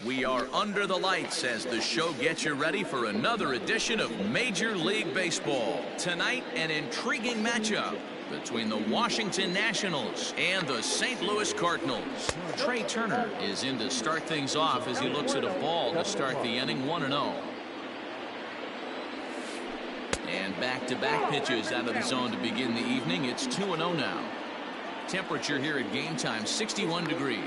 We are under the lights as the show gets you ready for another edition of Major League Baseball. Tonight, an intriguing matchup between the Washington Nationals and the St. Louis Cardinals. Trey Turner is in to start things off as he looks at a ball to start the inning 1-0. And back-to-back pitches out of the zone to begin the evening. It's 2-0 now. Temperature here at game time, 61 degrees.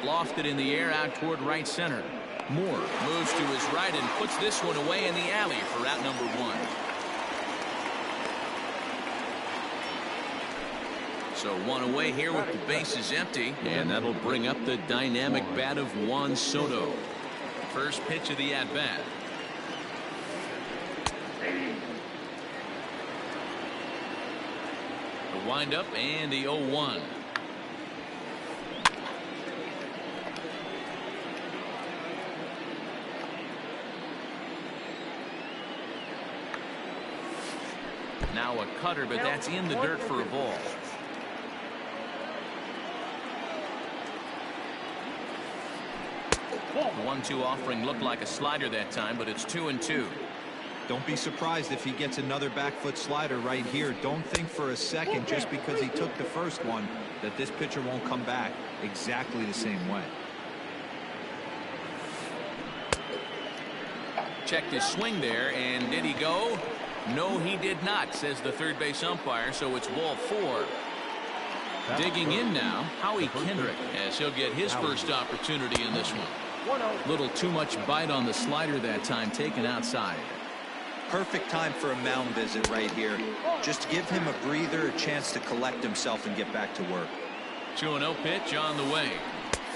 Lofted in the air out toward right center. Moore moves to his right and puts this one away in the alley for out number one. So one away here with the bases empty, and that'll bring up the dynamic bat of Juan Soto. First pitch of the at-bat. The windup and the 0-1. Now a cutter, but that's in the dirt for a ball. The 1-2 offering looked like a slider that time, but it's 2-2. Don't be surprised if he gets another back foot slider right here. Don't think for a second, just because he took the first one, that this pitcher won't come back exactly the same way. Checked his swing there, and did he go? No, he did not, says the third base umpire, so it's ball 4. Digging in now, Howie Kendrick, as he'll get his first opportunity in this one. Little too much bite on the slider that time, taken outside. Perfect time for a mound visit right here. Just give him a breather, a chance to collect himself and get back to work. 2-0 pitch on the way.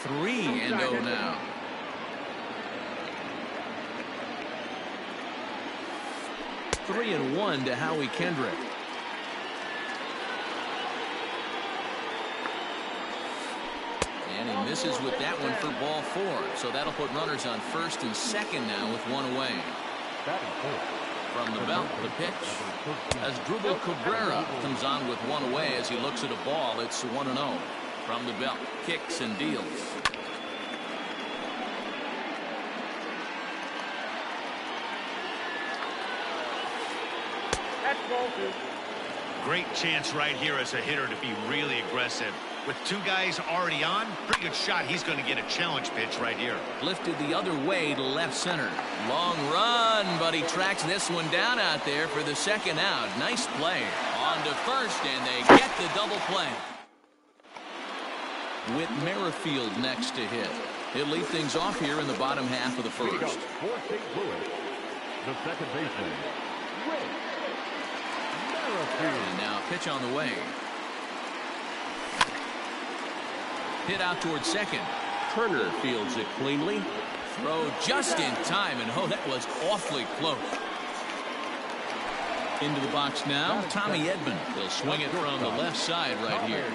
3-0 now. Three and 1 to Howie Kendrick. And he misses with that one for ball 4. So that'll put runners on first and second now with one away. From the belt, the pitch. As Asdrubal Cabrera comes on with one away as he looks at a ball. It's 1-0. From the belt, kicks and deals. Great chance right here as a hitter to be really aggressive. With two guys already on, pretty good shot. He's going to get a challenge pitch right here. Lifted the other way to left center. Long run, but he tracks this one down out there for the second out. Nice play. On to first, and they get the double play. With Merrifield next to hit. He'll lead things off here in the bottom half of the first. For St. Louis, the second baseman, and now a pitch on the way. Hit out towards second. Turner fields it cleanly. Throw just in time, and oh, that was awfully close. Into the box now, Tommy Edman. He'll swing it from the left side right here.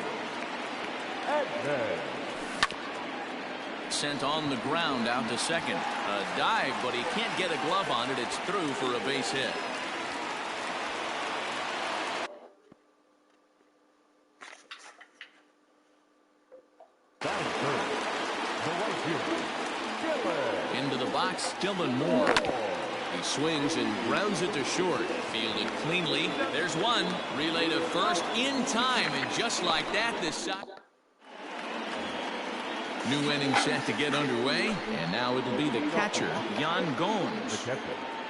Sent on the ground out to second. A dive, but he can't get a glove on it. It's through for a base hit. Into the box, Dylan Moore. He swings and grounds it to short. Fielded cleanly. There's one. Relay to first in time, and just like that, this shot. New inning set to get underway, and now it'll be the catcher, Yan Gomes.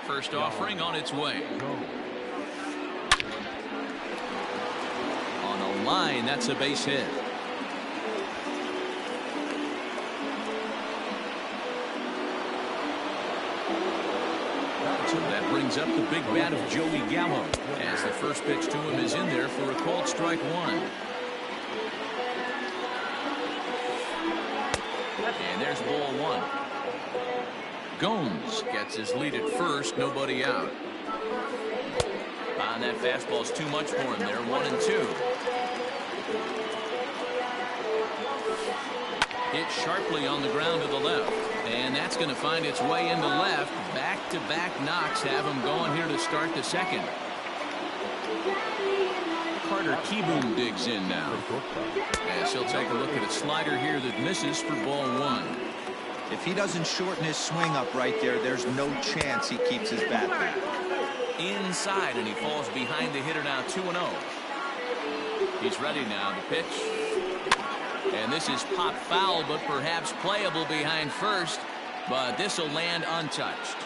First offering on its way. On a line, that's a base hit. So that brings up the big bat of Joey Gallo, as the first pitch to him is in there for a called strike one. And there's ball 1. Gomes gets his lead at first, nobody out. And that fastball's too much for him there, 1-2. Hit sharply on the ground to the left, and that's going to find its way into left. Back-to-back knocks have him going here to start the second. Carter Kieboom digs in now, as he'll take a look at a slider here that misses for ball 1. If he doesn't shorten his swing up right there, there's no chance he keeps his bat back. Inside, and he falls behind the hitter now 2-0. He's ready now to pitch. And this is popped foul, but perhaps playable behind first. But this will land untouched.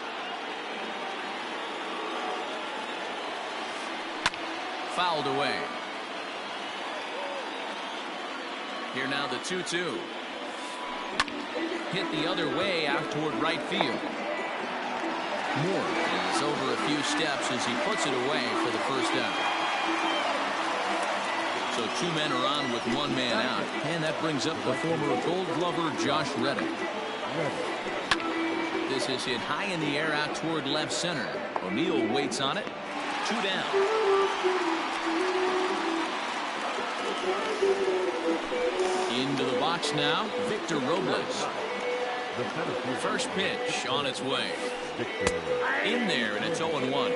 Fouled away. Here now the 2-2. Hit the other way out toward right field. Moore is over a few steps as he puts it away for the first out. So 2 men are on with 1 man out. And that brings up the former Gold Glover Josh Reddick. This is hit high in the air out toward left center. O'Neill waits on it. 2 down. Into the box now, Victor Robles. First pitch on its way. In there, and it's 0-1.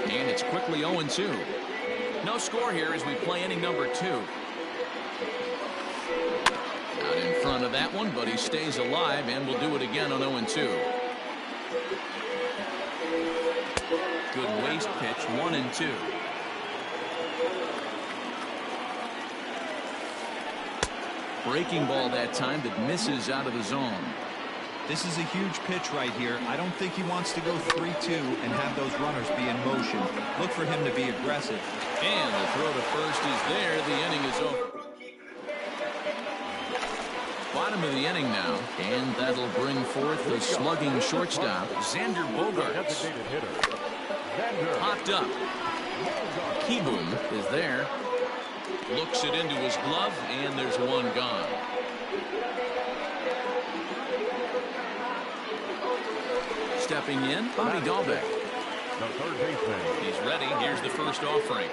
And it's quickly 0-2. No score here as we play inning number 2. Out in front of that one, but he stays alive and will do it again on 0-2. Good waste pitch, 1-2. Breaking ball that time that misses out of the zone. This is a huge pitch right here. I don't think he wants to go 3-2 and have those runners be in motion. Look for him to be aggressive. And the throw to first is there. The inning is over. Bottom of the inning now, and that'll bring forth the slugging shortstop, Xander Bogaerts. Popped up. Kieboom is there. Looks it into his glove, and there's 1 gone. Stepping in, Bobby Dahlbeck. He's ready. Here's the first offering.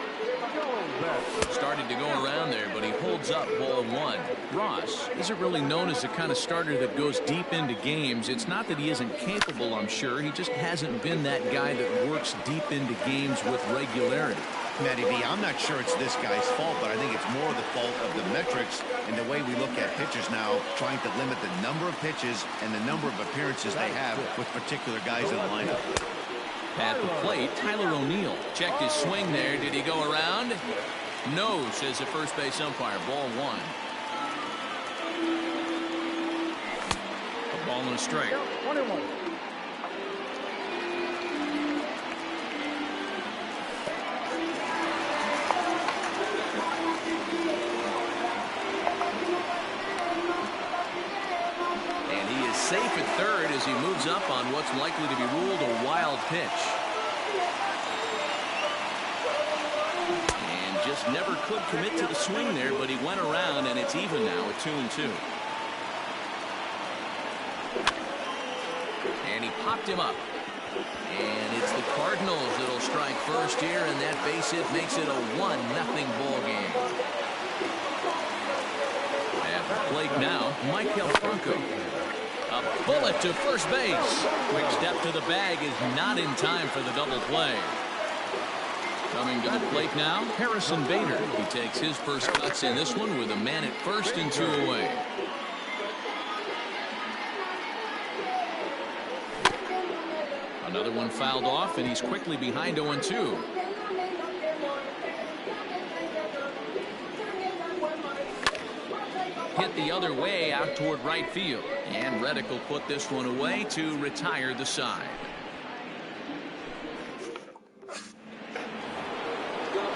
Started to go around there, but he holds up ball 1. Ross isn't really known as the kind of starter that goes deep into games. It's not that he isn't capable, I'm sure. He just hasn't been that guy that works deep into games with regularity. Matty V, I'm not sure it's this guy's fault, but I think it's more the fault of the metrics and the way we look at pitchers now, trying to limit the number of pitches and the number of appearances they have with particular guys in the lineup. At the plate, Tyler O'Neill checked his swing there. Did he go around? No, says the first base umpire. Ball 1. A ball and a strike. 21. Safe at third as he moves up on what's likely to be ruled a wild pitch. And just never could commit to the swing there, but he went around, and it's even now at 2-2. And he popped him up. And it's the Cardinals that'll strike first here, and that base hit makes it a 1-0 ball game. At the plate now, Maikel Franco. A bullet to first base. Quick step to the bag is not in time for the double play. Coming to the plate now, Harrison Bader. He takes his first cuts in this one with a man at first and 2 away. Another one fouled off, and he's quickly behind 0-2. Hit the other way out toward right field, and Reddick will put this one away to retire the side.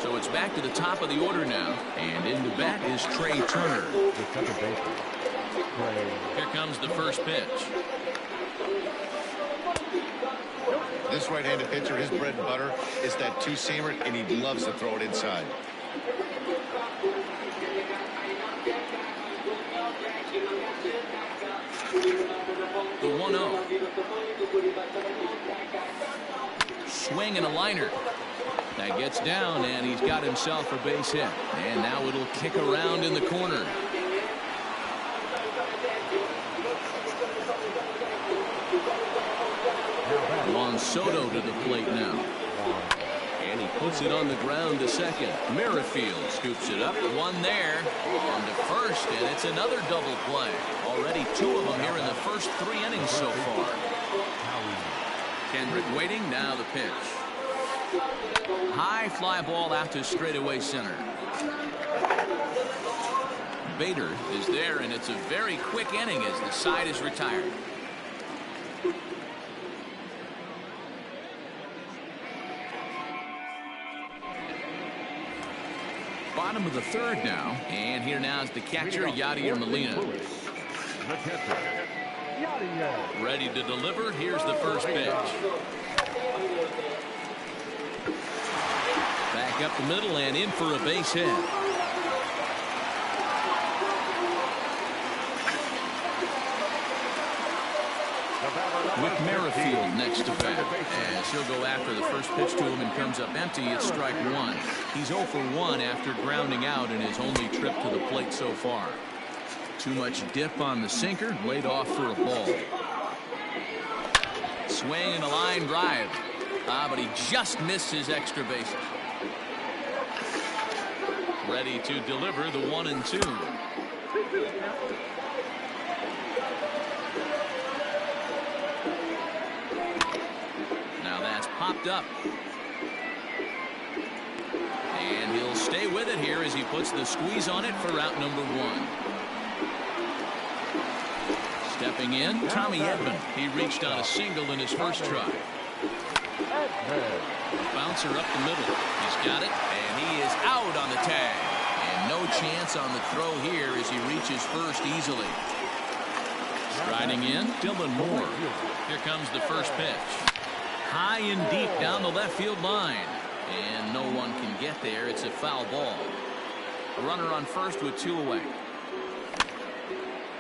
So it's back to the top of the order now, and in the bat is Trey Turner. Here comes the first pitch. This right-handed pitcher, his bread and butter is that 2-seamer, and he loves to throw it inside. The 1-0. Swing and a liner. That gets down, and he's got himself a base hit. And now it'll kick around in the corner. Juan Soto to the plate now. And he puts it on the ground to second. Merrifield scoops it up. One there. On to first, and it's another double play. Already 2 of them here in the first 3 innings so far. Kendrick waiting. Now the pitch. High fly ball out to straightaway center. Bader is there, and it's a very quick inning as the side is retired. Bottom of the 3rd now, and here now is the catcher, Yadier Molina. The catcher, Yadier. Ready to deliver. Here's the first pitch. Back up the middle and in for a base hit. With Merrifield next to bat, as he'll go after the first pitch to him and comes up empty. It's strike 1. He's 0 for 1 after grounding out in his only trip to the plate so far. Too much dip on the sinker, laid off for a ball. Swing and a line drive. But he just missed his extra base. Ready to deliver the 1-2. Popped up. And he'll stay with it here as he puts the squeeze on it for out number 1. Stepping in, Tommy Edman. He reached on a single in his first try. Bouncer up the middle. He's got it, and he is out on the tag. And no chance on the throw here as he reaches first easily. Striding in, Dylan Moore. Here comes the first pitch. High and deep down the left field line. And no one can get there. It's a foul ball. A runner on first with 2 away.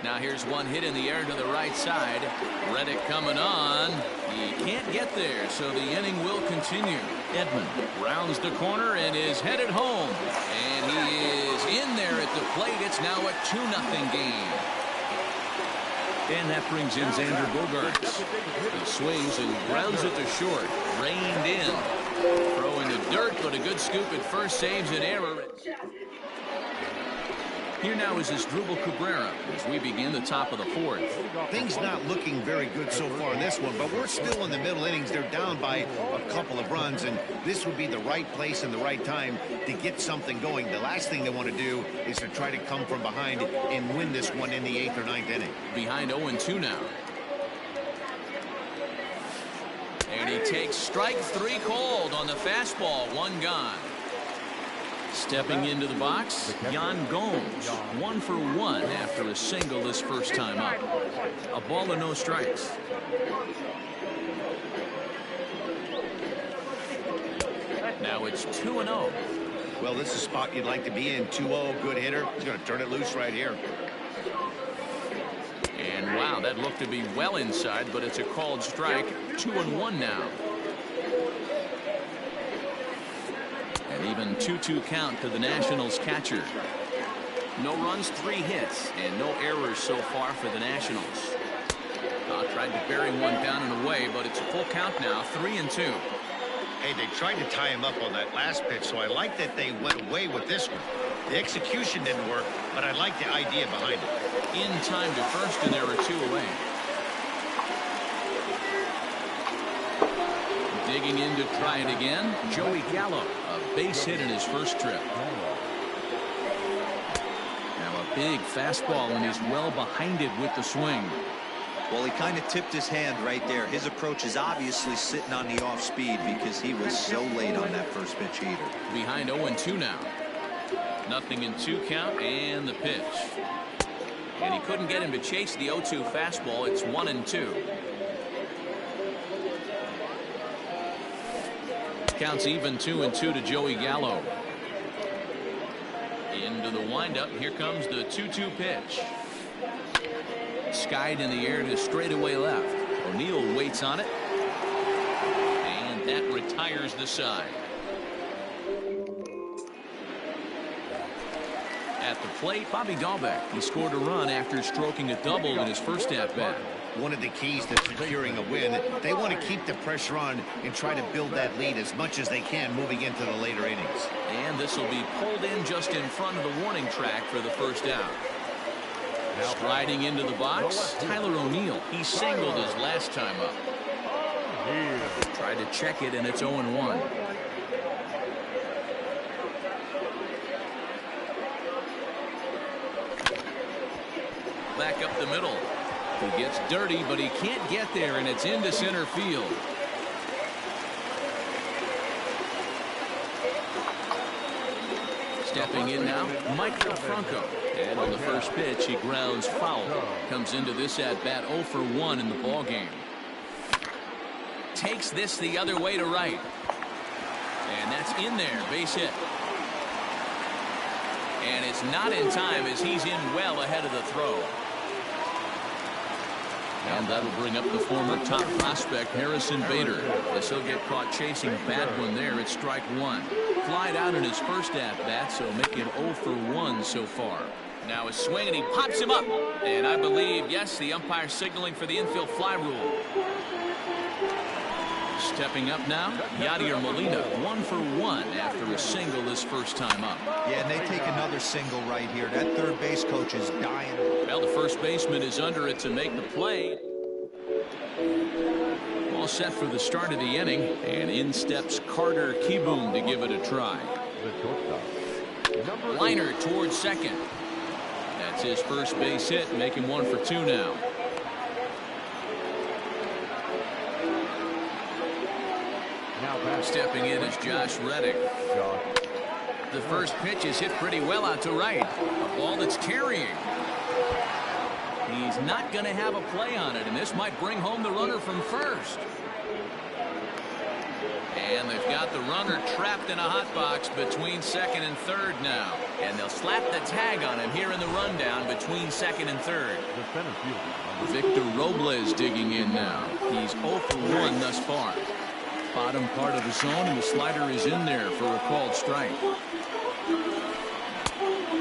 Now here's one hit in the air to the right side. Reddick coming on. He can't get there, so the inning will continue. Edman rounds the corner and is headed home. And he is in there at the plate. It's now a 2-0 game. And that brings in Xander Bogaerts. He swings and grounds it to short. Reined in. Throwing the dirt, but a good scoop at first saves an error. Here now is Asdrubal Cabrera as we begin the top of the 4th. Things not looking very good so far in this one, but we're still in the middle innings. They're down by a couple of runs, and this would be the right place and the right time to get something going. The last thing they want to do is to try to come from behind and win this one in the 8th or 9th inning. Behind 0-2 now. And he takes strike 3 called on the fastball. 1 gone. Stepping into the box, Yan Gomes. 1 for 1 after a single this first time up. A ball and no strikes. Now it's 2-0. Well, this is a spot you'd like to be in. 2-0, good hitter. He's going to turn it loose right here. And wow, that looked to be well inside, but it's a called strike. 2-1 now. And even 2-2 count to the Nationals catcher. No runs, 3 hits, and no errors so far for the Nationals. Tried to bury one down and away, but it's a full count now, 3-2. Hey, they tried to tie him up on that last pitch, so I like that they went away with this one. The execution didn't work, but I like the idea behind it. In time to first, and there were 2 away. Digging in to try it again, Joey Gallo, a base hit in his first trip. Now a big fastball, and he's well behind it with the swing. Well, he kind of tipped his hand right there. His approach is obviously sitting on the off speed because he was so late on that first pitch either. Behind 0-2 now. 0-2 count, and the pitch. And he couldn't get him to chase the 0-2 fastball. It's 1-2. Counts even 2-2 to Joey Gallo. Into the windup. Here comes the 2-2 pitch. Skied in the air to straightaway left. O'Neill waits on it. And that retires the side. At the plate, Bobby Dahlbeck. He scored a run after stroking a double in his first at-bat. one of the keys to securing a win. They want to keep the pressure on and try to build that lead as much as they can moving into the later innings. And this will be pulled in just in front of the warning track for the first down. Striding into the box, Tyler O'Neill. He singled his last time up. Tried to check it, and it's 0-1. Back up the middle. He gets dirty, but he can't get there, and it's into center field. Stepping in now, Maikel Franco. And on the first pitch, he grounds foul. Comes into this at-bat 0 for 1 in the ballgame. Takes this the other way to right. And that's in there, base hit. And it's not in time as he's in well ahead of the throw. And that'll bring up the former top prospect, Harrison Bader, as he'll get caught chasing bad one there at strike one. Flied out in his first at-bat, so make it 0 for 1 so far. Now a swing, and he pops him up. And I believe, yes, the umpire signaling for the infield fly rule. Stepping up now, Yadier Molina, 1 for 1 after a single his first time up. Yeah, and they take another single right here. That third base coach is dying. Well, the first baseman is under it to make the play. All set for the start of the inning, and in steps Carter Kieboom to give it a try. Liner towards second. That's his first base hit, making 1 for 2 now. Stepping in is Josh Reddick. The first pitch is hit pretty well out to right. A ball that's carrying. He's not going to have a play on it, and this might bring home the runner from first. And they've got the runner trapped in a hot box between second and third now. And they'll slap the tag on him here in the rundown between second and third. Victor Robles digging in now. He's 0 for 1 thus far. Bottom part of the zone, and the slider is in there for a called strike.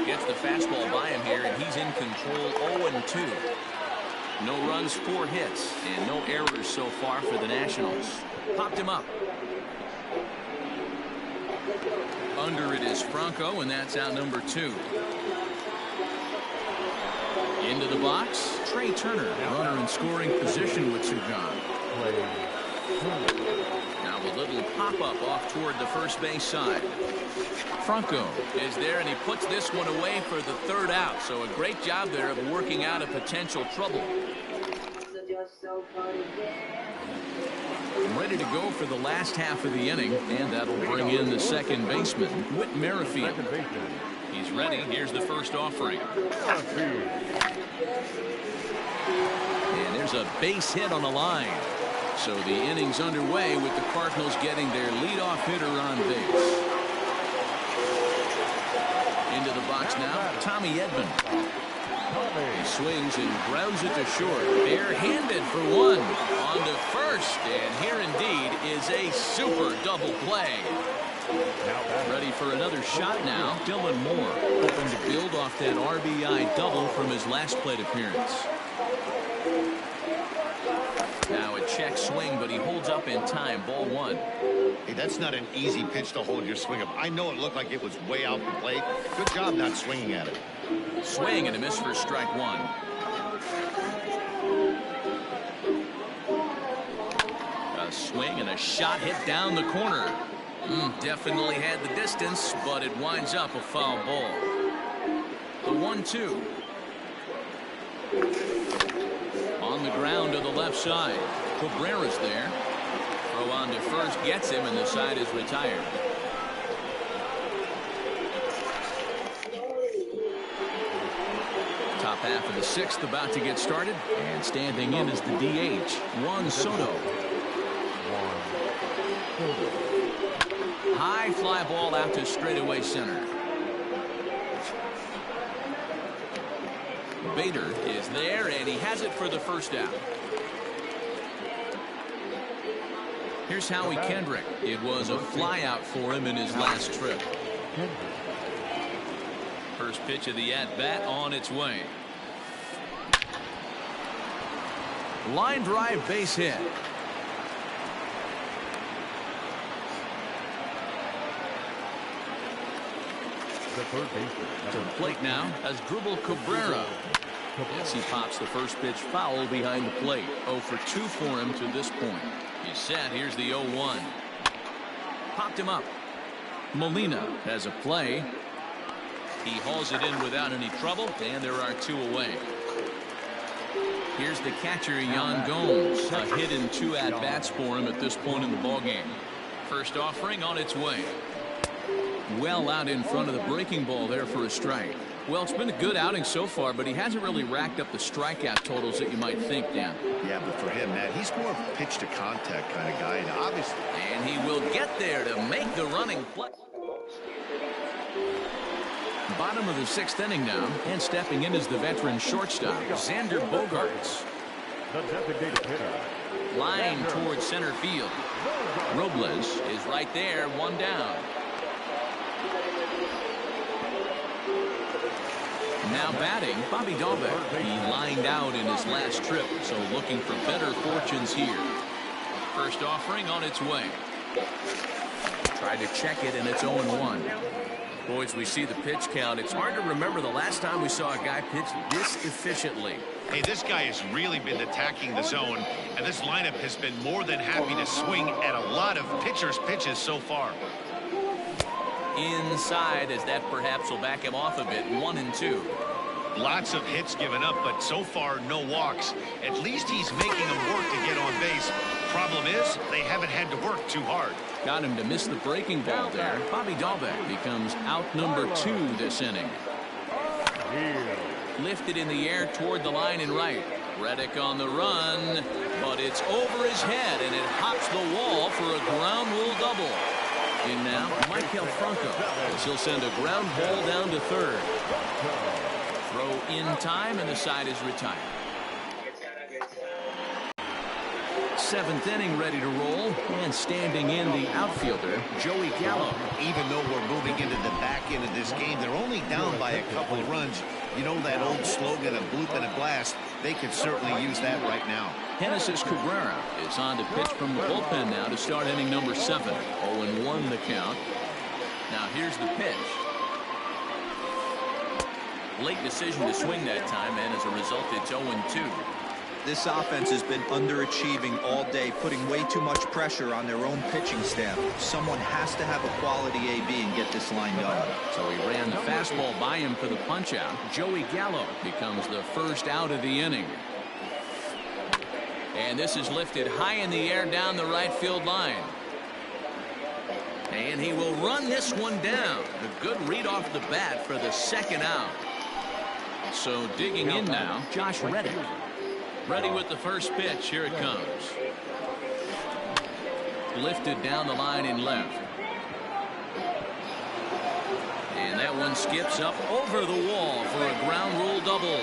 Gets the fastball by him here, and he's in control 0-2. No runs, 4 hits, and no errors so far for the Nationals. Popped him up. Under it is Franco, and that's out number 2. Into the box, Trey Turner, runner in scoring position with Sir John. Now a little pop-up off toward the first base side. Franco is there, and he puts this one away for the third out. So a great job there of working out a potential trouble. Ready to go for the last half of the inning, and that'll bring in the second baseman, Whit Merrifield. He's ready. Here's the first offering. And there's a base hit on the line. So the inning's underway with the Cardinals getting their leadoff hitter on base. Into the box now, Tommy Edman. He swings and grounds it to short. Bare-handed for 1. On to first, and here indeed is a super double play. Ready for another shot now, Dylan Moore, hoping to build off that RBI double from his last plate appearance. Now a check swing, but he holds up in time. Ball 1. Hey, that's not an easy pitch to hold your swing up. I know it looked like it was way out the plate. Good job not swinging at it. Swing and a miss for strike 1. A swing and a shot hit down the corner. Definitely had the distance, but it winds up a foul ball. The 1-2. On the ground to the left side. Cabrera's there. Throw on to first, gets him, and the side is retired. Top half of the 6th about to get started, and standing in is the DH, Juan Soto. High fly ball out to straightaway center. Bader is there, and he has it for the first out. Here's Howie Kendrick. It was a fly out for him in his last trip. First pitch of the at-bat on its way. Line drive base hit. The third baseman. To the plate now as Dribble Cabrera. Yes, he pops the first pitch foul behind the plate. 0 for 2 for him to this point. He's set. Here's the 0-1. Popped him up. Molina has a play. He hauls it in without any trouble, and there are 2 away. Here's the catcher, Yan Gomes. A hit and 2 at-bats for him at this point in the ballgame. First offering on its way. Well out in front of the breaking ball there for a strike. Well, it's been a good outing so far, but he hasn't really racked up the strikeout totals that you might think, Dan. Yeah, but for him, Matt, he's more of a pitch-to-contact kind of guy, and obviously. And he will get there to make the running play. Bottom of the 6th inning now, and stepping in is the veteran shortstop, Xander Bogaerts. The designated hitter. Line towards center field. Robles is right there, 1 down. Now batting, Bobby Dalbec. He lined out in his last trip, so looking for better fortunes here. First offering on its way. Tried to check it, and it's 0-1. Boys, we see the pitch count. It's hard to remember the last time we saw a guy pitch this efficiently. Hey, this guy has really been attacking the zone, and this lineup has been more than happy to swing at a lot of pitchers' pitches so far. Inside, as that perhaps will back him off a bit. 1-2. Lots of hits given up, but so far no walks. At least he's making them work to get on base. Problem is, they haven't had to work too hard. Got him to miss the breaking ball there. Bobby Dalbec becomes out number 2 this inning. Lifted in the air toward the line and right. Reddick on the run, but it's over his head, and it hops the wall for a ground rule double. In now, Maikel Franco, as he'll send a ground ball down to third. Throw in time, and the side is retired. 7th inning ready to roll, and standing in the outfielder, Joey Gallo. Even though we're moving into the back end of this game, they're only down by a couple of runs. You know that old slogan, a bloop and a blast. They could certainly use that right now. Genesis Cabrera is on to pitch from the bullpen now to start inning number 7. 0-1 the count. Now here's the pitch. Late decision to swing that time, and as a result, it's 0-2. This offense has been underachieving all day, putting way too much pressure on their own pitching staff. Someone has to have a quality AB and get this lined up. So he ran the fastball by him for the punch-out. Joey Gallo becomes the first out of the inning. And this is lifted high in the air down the right field line. And he will run this one down. A good read off the bat for the 2nd out. So digging in now, Josh Reddick. Ready with the first pitch. Here it comes. Lifted down the line in left. And that one skips up over the wall for a ground rule double.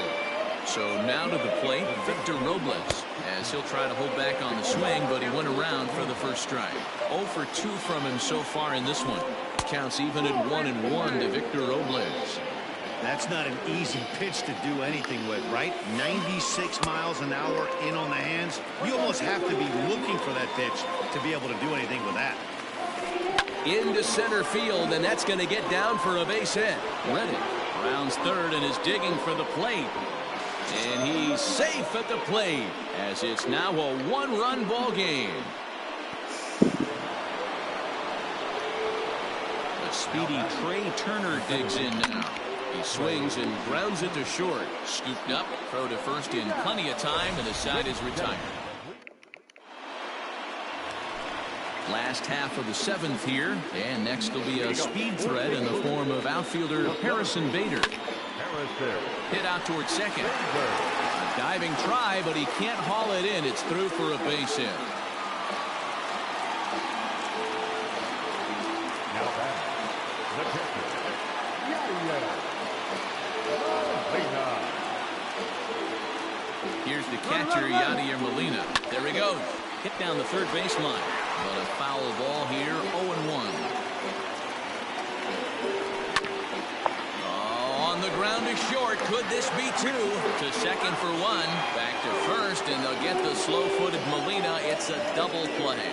So now to the plate, Victor Robles, as he'll try to hold back on the swing, but he went around for the first strike. 0 for 2 from him so far in this one. Counts even at 1-1 to Victor Robles. That's not an easy pitch to do anything with, right? 96 miles an hour in on the hands. You almost have to be looking for that pitch to be able to do anything with that. Into center field, and that's going to get down for a base hit. Reddick rounds third and is digging for the plate. And he's safe at the plate, as it's now a 1-run ball game. The speedy Trey Turner digs in now. He swings and grounds it to short. Scooped up, throw to first in plenty of time, and the side is retired. Last half of the 7th here, and next will be a speed threat in the form of outfielder Harrison Bader. Hit out towards second. A diving try, but he can't haul it in. It's through for a base hit. Now back, the pitcher, Yadier Molina. Here's the catcher, Yadier Molina. There he goes. Hit down the third baseline. But a foul ball here, 0-1. From the ground to short, could this be two? To second for one. Back to first, and they'll get the slow-footed Molina. It's a double play.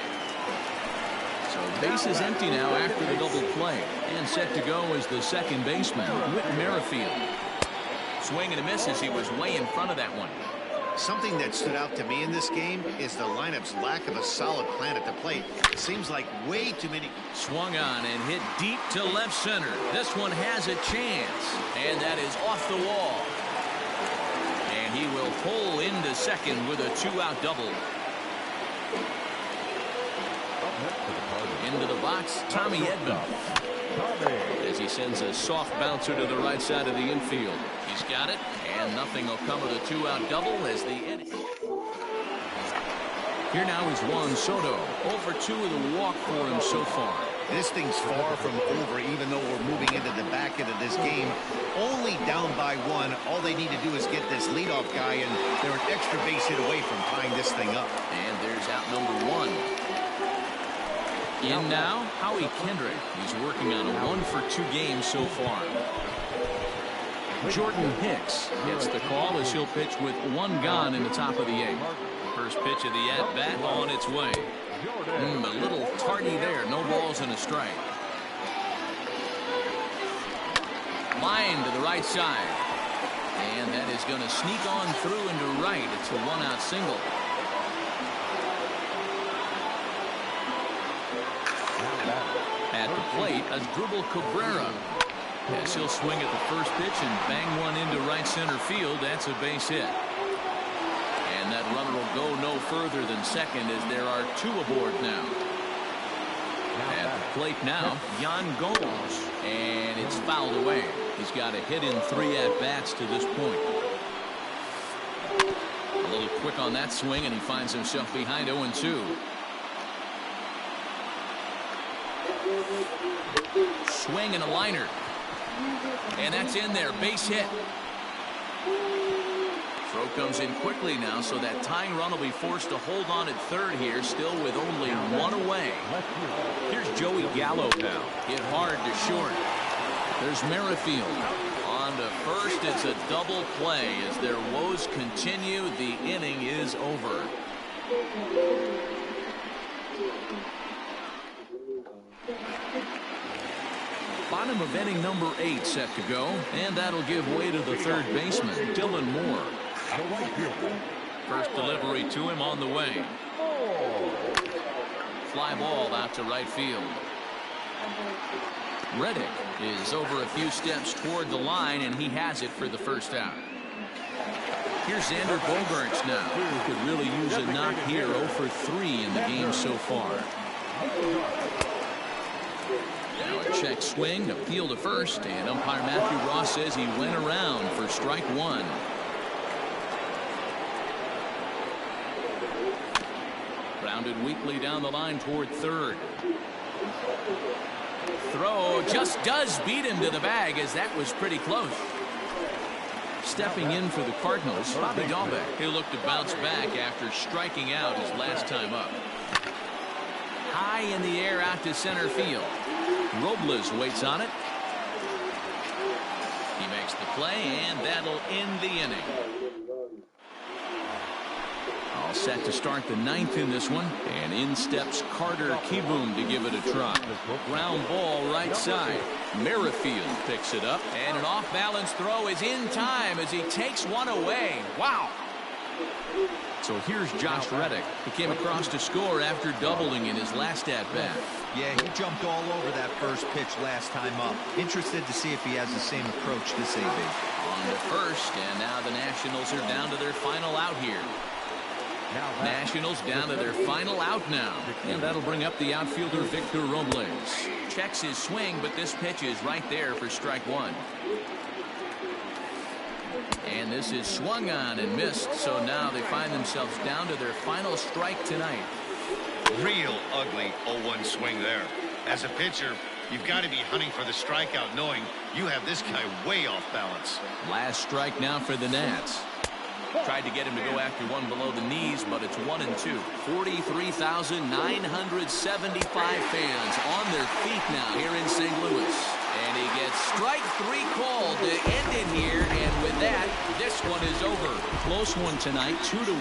So base is empty now after the double play. And set to go is the second baseman, Whit Merrifield. Swing and a miss as he was way in front of that one. Something that stood out to me in this game is the lineup's lack of a solid plan at the plate. It seems like way too many. Swung on and hit deep to left center. This one has a chance, and that is off the wall. And he will pull into second with a two-out double. Into the box, Tommy Edman. As he sends a soft bouncer to the right side of the infield. He's got it, and nothing will come of the two-out double as the inning. Here now is Juan Soto. 0-for-2 with a walk for him so far. This thing's far from over, even though we're moving into the back end of this game. Only down by one. All they need to do is get this leadoff guy, and they're an extra base hit away from tying this thing up. And there's out number one. In now, Howie Kendrick. He's working on a 1-for-2 game so far. Jordan Hicks gets the call as he'll pitch with one gone in the top of the eighth. First pitch of the at-bat on its way. A little tardy there. No balls and a strike. Line to the right side. And that is going to sneak on through into right. It's a one-out single. At the plate, Asdrubal Cabrera. Yes, he'll swing at the first pitch and bang one into right center field. That's a base hit. And that runner will go no further than second as there are two aboard now. At the plate now, Yan Gomes. And it's fouled away. He's got a hit in 3 at-bats to this point. A little quick on that swing, and he finds himself behind 0-2. Swing and a liner. And that's in there. Base hit. Throw comes in quickly now, so that tying run will be forced to hold on at third here, still with only one away. Here's Joey Gallo now. Hit hard to short. There's Merrifield. On to first. It's a double play. As their woes continue, the inning is over. Bottom of inning number 8 set to go, and that'll give way to the third baseman, Dylan Moore. First delivery to him on the way. Fly ball out to right field. Reddick is over a few steps toward the line, and he has it for the first out. Here's Xander Bogaerts now, who could really use a knock here. 0-for-3 in the game so far. Now a check swing, appeal to first, and umpire Matthew Ross says he went around for strike one. Grounded weakly down the line toward third. Throw just does beat him to the bag, as that was pretty close. Stepping in for the Cardinals, Bobby Dalbec. He'll look to bounce back after striking out his last time up. High in the air out to center field. Robles waits on it. He makes the play, and that'll end the inning. All set to start the 9th in this one, and in steps Carter Kieboom to give it a try. Ground ball right side. Merrifield picks it up, and an off-balance throw is in time as he takes one away. Wow. So here's Josh Reddick, who came across to score after doubling in his last at-bat. Yeah, he jumped all over that first pitch last time up. Interested to see if he has the same approach this AB. On to first, and now the Nationals are down to their final out here. Nationals down to their final out now. And that'll bring up the outfielder Victor Robles. Checks his swing, but this pitch is right there for strike one. And this is swung on and missed, so now they find themselves down to their final strike tonight. Real ugly 0-1 swing there. As a pitcher, you've got to be hunting for the strikeout, knowing you have this guy way off balance. Last strike now for the Nats. Tried to get him to go after one below the knees, but it's 1-2. 43,975 fans on their feet now here in St. Louis. And he gets strike 3 called to end it here. And with that, this one is over. Close one tonight, 2-1.